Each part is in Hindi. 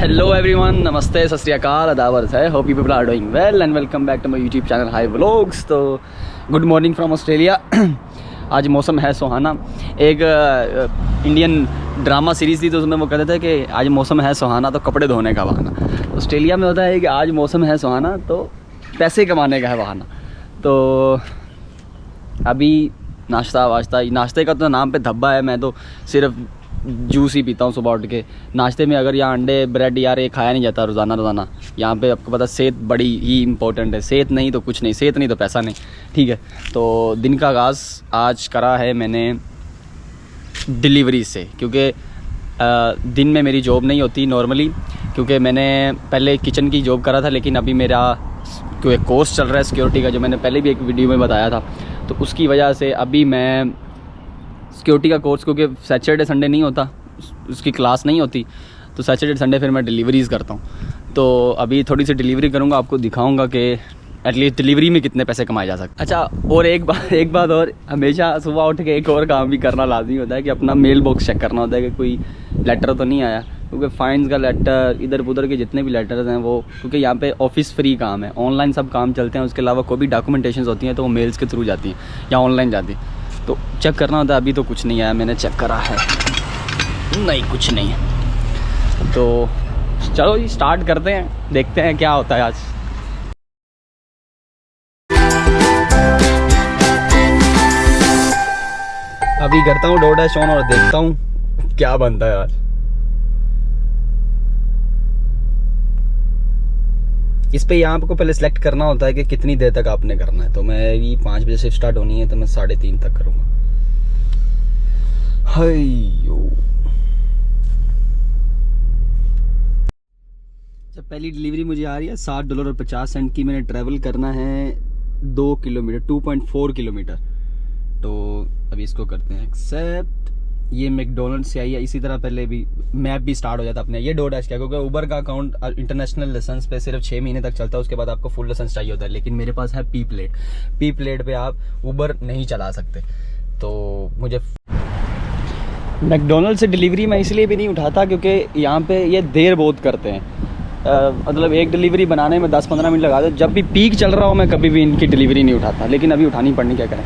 हेलो एवरीवन, नमस्ते, सत श्री अकाल, अदावर्स है। Hope you people are doing well and welcome back to my YouTube channel Hi Vlogs. तो गुड मॉर्निंग फ्रॉम ऑस्ट्रेलिया। आज मौसम है सुहाना। एक इंडियन ड्रामा सीरीज़ थी तो उसमें वो कहते थे कि आज मौसम है सुहाना तो कपड़े धोने का बहाना। ऑस्ट्रेलिया में होता है कि आज मौसम है सुहाना तो पैसे कमाने का है बहाना। तो अभी नाश्ते का तो नाम पे धब्बा है। मैं तो सिर्फ जूस ही पीता हूँ सुबह उठ के। नाश्ते में अगर यहाँ अंडे ब्रेड यार ये खाया नहीं जाता रोज़ाना। यहाँ पे आपको पता सेहत बड़ी ही इंपॉर्टेंट है। सेहत नहीं तो कुछ नहीं, सेहत नहीं तो पैसा नहीं, ठीक है। तो दिन का आगाज़ आज करा है मैंने डिलीवरी से, क्योंकि दिन में मेरी जॉब नहीं होती नॉर्मली, क्योंकि मैंने पहले किचन की जॉब करा था, लेकिन अभी मेरा कोई कोर्स चल रहा है सिक्योरिटी का, जो मैंने पहले भी एक वीडियो में बताया था। तो उसकी वजह से अभी मैं सिक्योरिटी का कोर्स, क्योंकि सैटरडे संडे नहीं होता, उसकी क्लास नहीं होती, तो सैटरडे संडे फिर मैं डिलीवरीज़ करता हूँ। तो अभी थोड़ी सी डिलीवरी करूँगा, आपको दिखाऊँगा कि एटलीस्ट डिलीवरी में कितने पैसे कमाए जा सकते। अच्छा, और एक बात और, हमेशा सुबह उठ के एक और काम भी करना लाजमी होता है कि अपना मेल बॉक्स चेक करना होता है कि कोई लेटर तो नहीं आया, क्योंकि फाइन्स का लेटर, इधर उधर के जितने भी लेटर्स हैं वो, क्योंकि यहाँ पे ऑफिस फ्री काम है, ऑनलाइन सब काम चलते हैं। उसके अलावा कोई भी डॉक्यूमेंटेशन होती हैं तो वो मेल्स के थ्रू जाती हैं या ऑनलाइन जाती हैं, तो चेक करना होता है। अभी तो कुछ नहीं आया, मैंने चेक करा है, नहीं कुछ नहीं है। तो चलो जी स्टार्ट करते हैं, देखते हैं क्या होता है आज। अभी करता हूँ DoorDash ऑन और देखता हूँ क्या बनता है आज। इस पे यहाँ आपको पहले सेलेक्ट करना होता है कि कितनी देर तक आपने करना है। तो मैं ये 5 बजे से स्टार्ट होनी है तो मैं 3:30 तक करूँगा। हायो, जब पहली डिलीवरी मुझे आ रही है $7.50 की। मैंने ट्रैवल करना है 2 किलोमीटर, 2.4 किलोमीटर। तो अभी इसको करते हैं एक्सेप्ट। ये मैकडोनल्ड से आई है। इसी तरह पहले भी मैप भी स्टार्ट हो जाता अपने। ये DoorDash क्या, क्योंकि उबर का अकाउंट इंटरनेशनल लाइसेंस पे सिर्फ 6 महीने तक चलता है, उसके बाद आपको फुल लाइसेंस चाहिए होता है। लेकिन मेरे पास है पी प्लेट पे आप उबर नहीं चला सकते। तो मुझे मैकडोनल्ड से डिलीवरी मैं इसलिए भी नहीं उठाता क्योंकि यहाँ पे ये देर बहुत करते हैं। मतलब एक डिलीवरी बनाने में 10-15 मिनट लगा दो। जब भी पीक चल रहा हो मैं कभी भी इनकी डिलीवरी नहीं उठाता, लेकिन अभी उठानी पड़नी, क्या करें।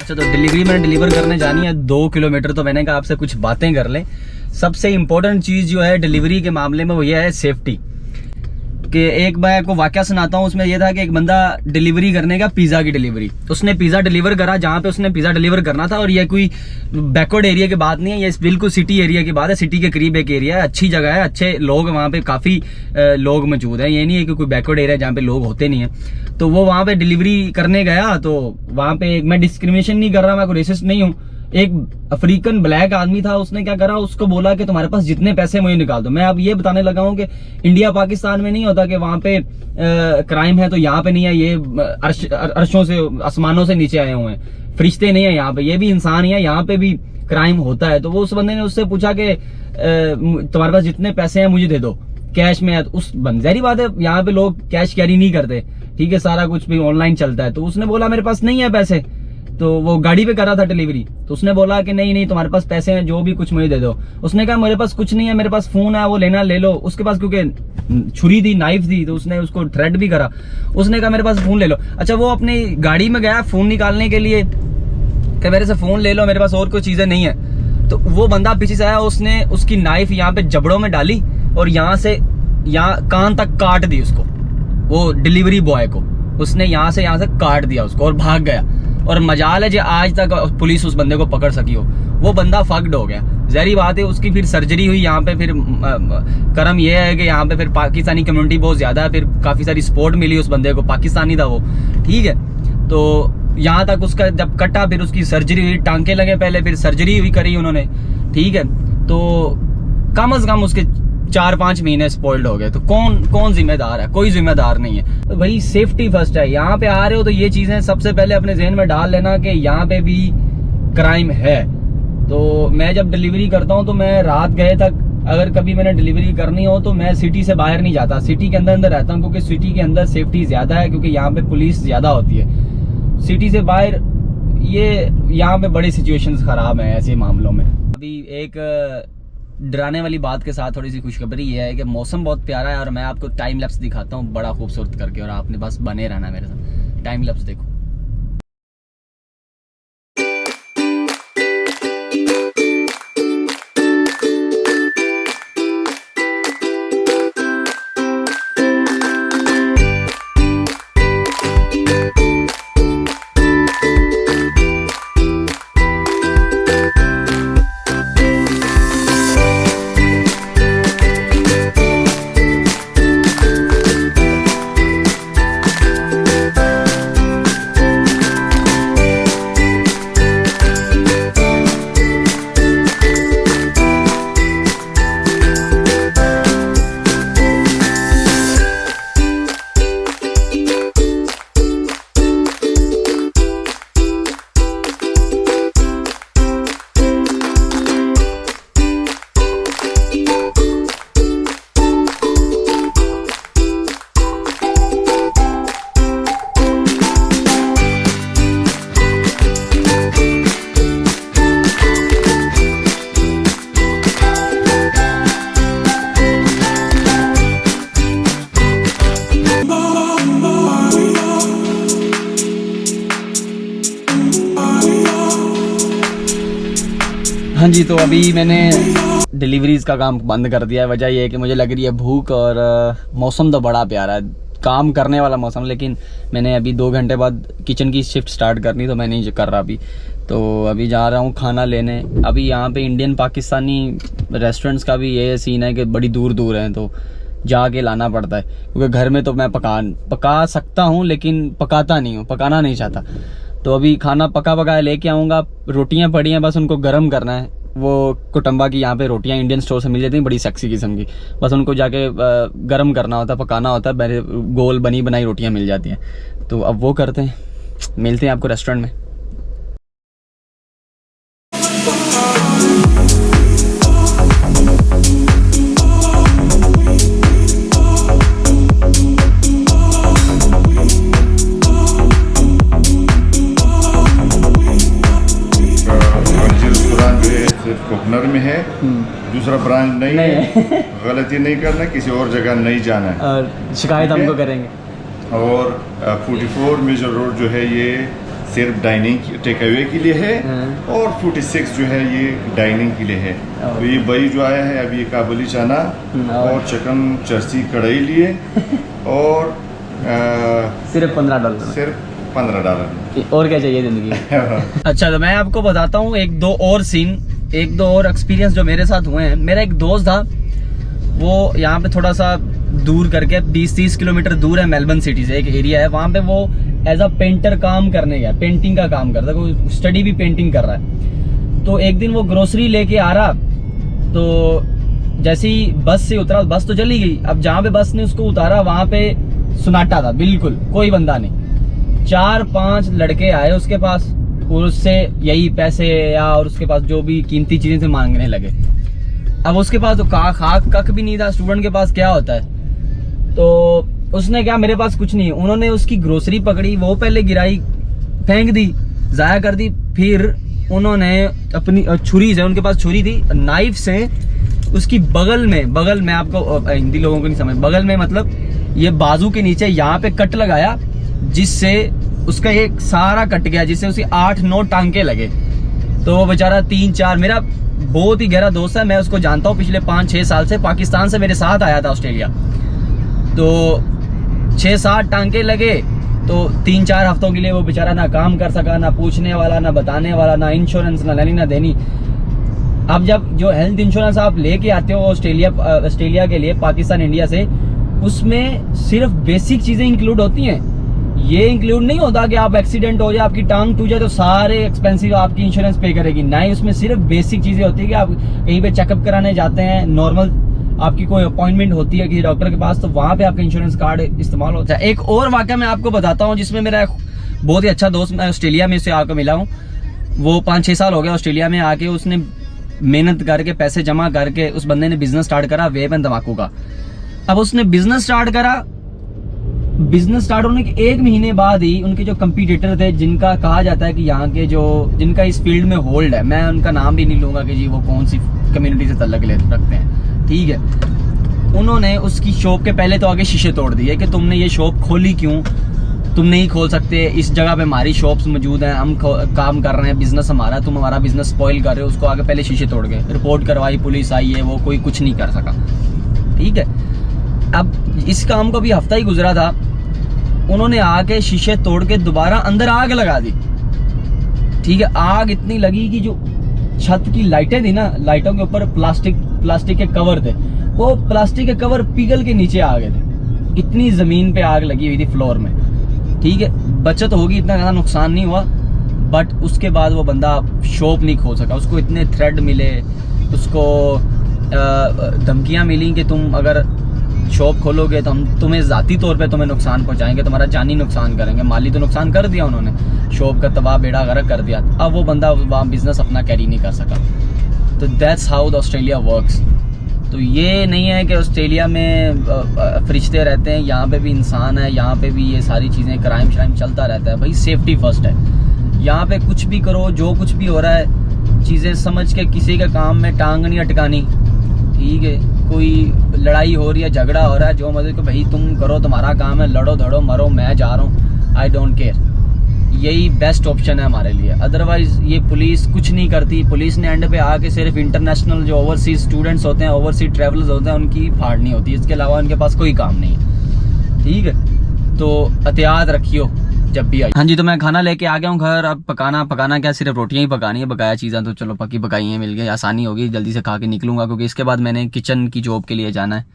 तो डिलीवरी मैंने डिलीवर करने जानी है 2 किलोमीटर। तो मैंने कहा आपसे कुछ बातें कर लें। सबसे इम्पोर्टेंट चीज़ जो है डिलीवरी के मामले में वो ये है सेफ्टी। कि एक बार आपको वाकया सुनाता हूँ। उसमें यह था कि एक बंदा डिलीवरी करने का, पिज़्ज़ा की डिलीवरी, उसने पिज़्ज़ा डिलीवर करा जहाँ पे उसने पिज़्ज़ा डिलीवर करना था। और ये कोई बैकवर्ड एरिया की बात नहीं है, ये बिल्कुल सिटी एरिया की बात है। सिटी के करीब एक एरिया है, अच्छी जगह है, अच्छे लोग वहाँ पे काफ़ी लोग मौजूद हैं। ये नहीं है कि कोई बैकवर्ड एरिया जहाँ पे लोग होते नहीं है। तो वो वहाँ पे डिलीवरी करने गया। तो वहाँ पे मैं डिस्क्रिमिनेशन नहीं कर रहा, मैं कोई रेसिस्ट नहीं हूँ। एक अफ्रीकन ब्लैक आदमी था, उसने क्या करा, उसको बोला कि तुम्हारे पास जितने पैसे मुझे निकाल दो। मैं अब ये बताने लगा हूँ कि इंडिया पाकिस्तान में नहीं होता कि वहां पे क्राइम है तो यहाँ पे नहीं है। ये अर्शों से, आसमानों से नीचे आए हुए हैं, फरिश्ते नहीं है यहाँ पे, ये भी इंसान ही है, यहाँ पे भी क्राइम होता है। तो वो उस बंदे ने उससे पूछा कि तुम्हारे पास जितने पैसे हैं मुझे दे दो कैश में। उस जाहिर बात है यहाँ पे लोग कैश कैरी नहीं करते, ठीक है, सारा कुछ भी ऑनलाइन चलता है। तो उसने बोला मेरे पास नहीं है पैसे। तो वो गाड़ी पे कर रहा था डिलीवरी। तो उसने बोला कि नहीं तुम्हारे पास पैसे हैं, जो भी कुछ मुझे दे दो। उसने कहा मेरे पास कुछ नहीं है, मेरे पास फोन है, वो लेना ले लो। उसके पास क्योंकि छुरी थी, नाइफ थी, तो उसने उसको थ्रेट भी करा। उसने कहा मेरे पास फोन ले लो। अच्छा, वो अपनी गाड़ी में गया फोन निकालने के लिए कि मेरे से फोन ले लो, मेरे पास और कोई चीजें नहीं है। तो वो बंदा पीछे से आया, उसने उसकी नाइफ यहाँ पे जबड़ों में डाली और यहाँ से यहाँ कान तक काट दी उसको, वो डिलीवरी बॉय को। उसने यहाँ से काट दिया उसको और भाग गया। और मजाल है जो आज तक पुलिस उस बंदे को पकड़ सकी हो। वो बंदा फक्ड हो गया, ज़ाहिर बात है। उसकी फिर सर्जरी हुई यहाँ पे। फिर करम यह है कि यहाँ पे फिर पाकिस्तानी कम्युनिटी बहुत ज़्यादा है, फिर काफ़ी सारी सपोर्ट मिली उस बंदे को, पाकिस्तानी था वो, ठीक है। तो यहाँ तक उसका जब कटा, फिर उसकी सर्जरी हुई, टांके लगे पहले, फिर सर्जरी भी करी उन्होंने, ठीक है। तो कम अज़ कम उसके 4-5 महीने स्पॉइल्ड हो गए। तो कौन जिम्मेदार है? कोई जिम्मेदार नहीं है। तो भाई सेफ्टी फर्स्ट है। यहाँ पे आ रहे हो तो ये चीजें सबसे पहले अपने जहन में डाल लेना कि यहाँ पे भी क्राइम है। तो मैं जब डिलीवरी करता हूँ तो मैं रात गए तक, अगर कभी मैंने डिलीवरी करनी हो तो मैं सिटी से बाहर नहीं जाता, सिटी के अंदर रहता हूँ, क्योंकि सिटी के अंदर सेफ्टी ज्यादा है, क्योंकि यहाँ पे पुलिस ज्यादा होती है। सिटी से बाहर ये यहाँ पे बड़ी सिचुएशंस खराब हैं ऐसे मामलों में। अभी एक डराने वाली बात के साथ थोड़ी सी खुशखबरी ये है कि मौसम बहुत प्यारा है और मैं आपको टाइम लैप्स दिखाता हूँ बड़ा खूबसूरत करके, और आपने बस बने रहना मेरे साथ। टाइम लैप्स देखो। हाँ जी, तो अभी मैंने डिलीवरीज का काम बंद कर दिया है। वजह यह है कि मुझे लग रही है भूख, और मौसम तो बड़ा प्यारा है, काम करने वाला मौसम, लेकिन मैंने अभी 2 घंटे बाद किचन की शिफ्ट स्टार्ट करनी, तो मैं नहीं कर रहा अभी। तो अभी जा रहा हूँ खाना लेने। अभी यहाँ पे इंडियन पाकिस्तानी रेस्टोरेंट्स का भी ये सीन है कि बड़ी दूर दूर हैं, तो जाके लाना पड़ता है, क्योंकि घर में तो मैं पका सकता हूँ लेकिन पकाता नहीं हूँ, पकाना नहीं चाहता। तो अभी खाना पकाया लेके आऊँगा। रोटियाँ पड़ी हैं, बस उनको गर्म करना है। वो कुटुंबा की यहाँ पे रोटियाँ इंडियन स्टोर से मिल जाती हैं, बड़ी सेक्सी किस्म की, बस उनको जाके गर्म करना होता है, पकाना होता है। मेरे गोल बनी बनाई रोटियाँ मिल जाती हैं, तो अब वो करते हैं। मिलते हैं आपको रेस्टोरेंट में। कोकनर में है, दूसरा ब्रांच नहीं है। गलती नहीं करना, किसी और जगह नहीं जाना है, और शिकायत हमको करेंगे। और 44 मेजर रोड जो है ये सिर्फ डाइनिंग टेक अवे के लिए है, और 46 जो है ये डाइनिंग के लिए है। तो ये बई जो आया है अभी, ये काबुली चना और चिकन चर्सी कढ़ाई लिए, और सिर्फ $15, सिर्फ $15। और क्या चाहिए जिंदगी। अच्छा, तो मैं आपको बताता हूँ एक दो और एक्सपीरियंस जो मेरे साथ हुए हैं। मेरा एक दोस्त था, वो यहाँ पे थोड़ा सा दूर करके 20-30 किलोमीटर दूर है मेलबर्न सिटी से, एक एरिया है वहाँ पे। वो एज अ पेंटर काम करने गया, पेंटिंग का काम करता है, वो स्टडी भी पेंटिंग कर रहा है। तो एक दिन वो ग्रोसरी लेके आ रहा, तो जैसे ही बस से उतरा, बस तो चली गई। अब जहाँ पे बस ने उसको उतारा वहाँ पे सन्नाटा था, बिल्कुल कोई बंदा नहीं। 4-5 लड़के आए उसके पास, और उससे यही पैसे या और उसके पास जो भी कीमती चीजें थे मांगने लगे। अब उसके पास तो खाक कख भी नहीं था, स्टूडेंट के पास क्या होता है। तो उसने क्या, मेरे पास कुछ नहीं, उन्होंने उसकी ग्रोसरी पकड़ी, वो पहले गिराई, फेंक दी, जाया कर दी। फिर उन्होंने अपनी छुरी से, उनके पास छुरी थी, नाइफ से उसकी बगल में आपको हिंदी लोगों को नहीं समझ, बगल में मतलब ये बाजू के नीचे यहाँ पे कट लगाया, जिससे उसका एक सारा कट गया, जिससे उसे 8-9 टांके लगे। तो वो बेचारा 3-4, मेरा बहुत ही गहरा दोस्त है, मैं उसको जानता हूँ पिछले 5-6 साल से, पाकिस्तान से मेरे साथ आया था ऑस्ट्रेलिया। तो 6-7 टांके लगे, तो 3-4 हफ्तों के लिए वो बेचारा ना काम कर सका, ना पूछने वाला, ना बताने वाला, ना इंश्योरेंस, ना लेनी ना देनी। अब जब जो हेल्थ इंश्योरेंस आप लेके आते हो ऑस्ट्रेलिया के लिए, पाकिस्तान इंडिया से, उसमें सिर्फ बेसिक चीजें इंक्लूड होती हैं। ये इंक्लूड नहीं होता कि आप एक्सीडेंट हो जाए, आपकी टांग टूट जाए तो सारे एक्सपेंसिव आपकी इंश्योरेंस पे करेगी, नहीं। उसमें सिर्फ बेसिक चीजें होती है कि आप कहीं पे चेकअप कराने जाते हैं, नॉर्मल आपकी कोई अपॉइंटमेंट होती है किसी डॉक्टर के पास, तो वहां पे आपका इंश्योरेंस कार्ड इस्तेमाल होता है। एक और वाकया मैं आपको बताता हूँ, जिसमें मेरा बहुत ही अच्छा दोस्त, मैं ऑस्ट्रेलिया में उससे आकर मिला हूँ। वो 5-6 साल हो गया ऑस्ट्रेलिया में आके, उसने मेहनत करके पैसे जमा करके उस बंदे ने बिजनेस स्टार्ट करा वेब एंड तम्बाकू का। अब उसने बिजनेस स्टार्ट करा, बिजनेस स्टार्ट होने के 1 महीने बाद ही उनके जो कंपटीटर थे, जिनका कहा जाता है कि यहाँ के जो जिनका इस फील्ड में होल्ड है, मैं उनका नाम भी नहीं लूंगा कि जी वो कौन सी कम्युनिटी से तल्लक रखते हैं, ठीक है, उन्होंने उसकी शॉप के पहले तो आगे शीशे तोड़ दिए कि तुमने ये शॉप खोली क्यों, तुम नहीं खोल सकते, इस जगह पे हमारी शॉप्स मौजूद हैं, हम काम कर रहे हैं, बिजनेस हमारा, तुम हमारा बिजनेस स्पॉइल कर रहे हो। उसको आगे पहले शीशे तोड़ गए, रिपोर्ट करवाई, पुलिस आई है, वो कोई कुछ नहीं कर सका, ठीक है। अब इस काम को भी हफ्ता ही गुजरा था, उन्होंने आके शीशे तोड़ के दोबारा अंदर आग लगा दी, ठीक है। आग इतनी लगी कि जो छत की लाइटें थी ना, लाइटों के ऊपर प्लास्टिक के कवर थे, वो प्लास्टिक के कवर पिघल के नीचे आ गए थे, इतनी जमीन पे आग लगी हुई थी फ्लोर में, ठीक है। बचत होगी, इतना ज्यादा नुकसान नहीं हुआ, बट उसके बाद वो बंदा शॉप नहीं खोल सका। उसको इतने थ्रेड मिले, उसको धमकियां मिली कि तुम अगर शॉप खोलोगे तो हम तुम्हें जाती तौर पे तुम्हें नुकसान पहुंचाएंगे, तुम्हारा जानी नुकसान करेंगे। माली तो नुकसान कर दिया उन्होंने, शॉप का तबाह बेड़ा गर्क कर दिया। अब वो बंदा वहाँ बिजनेस अपना कैरी नहीं कर सका। तो that's how the Australia works. तो ये नहीं है कि ऑस्ट्रेलिया में फरिश्ते रहते हैं, यहाँ पे भी इंसान है, यहाँ पे भी ये सारी चीज़ें, क्राइम श्राइम चलता रहता है। भाई सेफ्टी फर्स्ट है, यहाँ पे कुछ भी करो, जो कुछ भी हो रहा है चीज़ें समझ के, किसी के काम में टांग नहीं अटकानी, ठीक है। कोई लड़ाई हो रही है, झगड़ा हो रहा है, जो मतलब कि भाई तुम करो, तुम्हारा काम है, लड़ो धड़ो मरो, मैं जा रहा हूँ, आई डोंट केयर। यही बेस्ट ऑप्शन है हमारे लिए। अदरवाइज ये पुलिस कुछ नहीं करती। पुलिस ने एंड पे आके सिर्फ इंटरनेशनल जो ओवरसीज स्टूडेंट्स होते हैं, ओवरसीज ट्रैवलर्स होते हैं, उनकी फाड़नी होती है, इसके अलावा उनके पास कोई काम नहीं है, ठीक है। तो एहतियात रखियो जब भी आई। हाँ जी, तो मैं खाना लेके आ गया हूँ घर। अब पकाना क्या, सिर्फ रोटियां ही पकानी है, बकाया चीज़ें तो चलो पकाई हैं, मिल गई, आसानी होगी, जल्दी से खा के निकलूंगा, क्योंकि इसके बाद मैंने किचन की जॉब के लिए जाना है।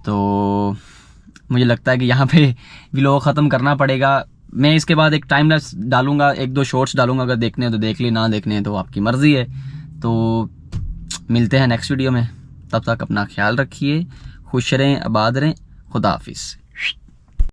तो मुझे लगता है कि यहाँ पे व्लॉग ख़त्म करना पड़ेगा। मैं इसके बाद एक टाइम लैप्स डालूंगा, 1-2 शॉर्ट्स डालूंगा, अगर देखने हैं तो देख ली, ना देखने हैं तो आपकी मर्जी है। तो मिलते हैं नेक्स्ट वीडियो में, तब तक अपना ख्याल रखिए, खुश रहें, आबाद रहें, खुदा हाफिज़।